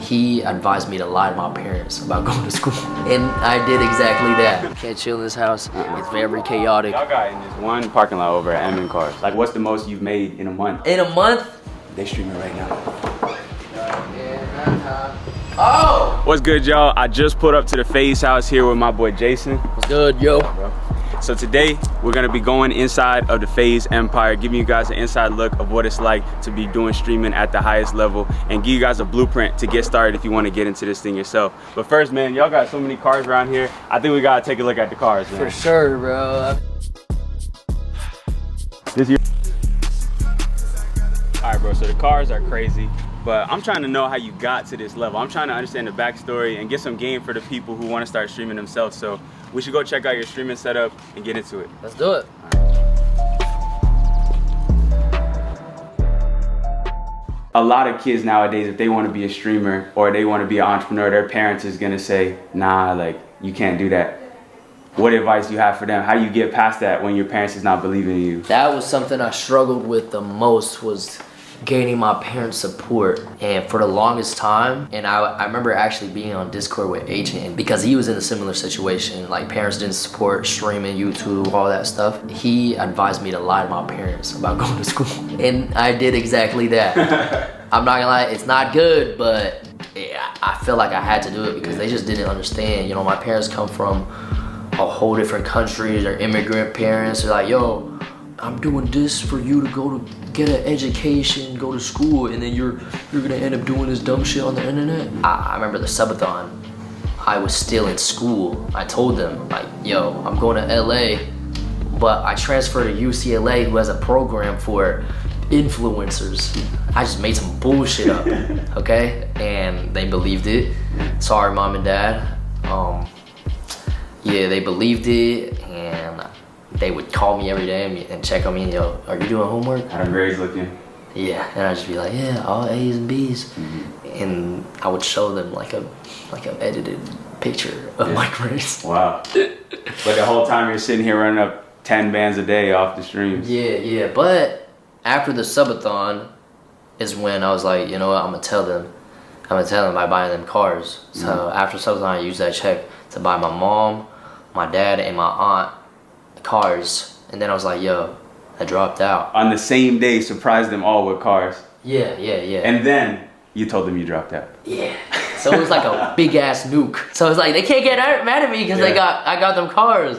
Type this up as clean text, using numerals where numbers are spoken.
he advised me to lie to my parents about going to school. And I did exactly that. Can't chill in this house. It's very chaotic. Y'all got in this one parking lot over at MN Cars. Like, what's the most you've made in a month? In a month? They streaming right now. Oh! What's good, y'all? I just pulled up to the FaZe house here with my boy Jason. What's good, yo? So today, we're gonna be going inside of the FaZe Empire, giving you guys an inside look of what it's like to be doing streaming at the highest level and give you guys a blueprint to get started if you wanna get into this thing yourself. But first, man, y'all got so many cars around here. I think we gotta take a look at the cars, man. For sure, bro. This year. All right, bro, so the cars are crazy, but I'm trying to know how you got to this level. I'm trying to understand the backstory and get some game for the people who wanna start streaming themselves. So we should go check out your streaming setup and get into it. Let's do it. A lot of kids nowadays, if they want to be a streamer or they want to be an entrepreneur, their parents is gonna say, nah, like, you can't do that. What advice do you have for them? How do you get past that when your parents is not believing in you? That was something I struggled with the most, was gaining my parents' support. And for the longest time, and I remember actually being on Discord with Agent because he was in a similar situation. Like, parents didn't support streaming, YouTube, all that stuff. He advised me to lie to my parents about going to school. And I did exactly that. I'm not gonna lie, it's not good, but yeah, I feel like I had to do it because they just didn't understand. You know, my parents come from a whole different country. They're immigrant parents. They're like, yo, I'm doing this for you to go to get an education, go to school, and then you're gonna end up doing this dumb shit on the internet. I remember the subathon. I was still in school. I told them, like, yo, I'm going to LA, but I transferred to UCLA, who has a program for influencers. I just made some bullshit up, okay? And they believed it. Sorry, mom and dad. Yeah, they believed it, and they would call me every day and check on me. Yo, are you doing homework? How the grades looking? Yeah, and I'd just be like, yeah, all A's and B's. And I would show them like an edited picture of my grades. Wow. But the whole time you're sitting here running up 10 bands a day off the streams. Yeah, but after the subathon is when I was like, you know what, I'm gonna tell them by buying them cars. So after subathon, I used that check to buy my mom, my dad, and my aunt cars. And then I was like, yo, I dropped out. On the same day, surprised them all with cars. Yeah. And then you told them you dropped out. Yeah. So it was like a big ass nuke. So it's like, they can't get mad at me because I got them cars.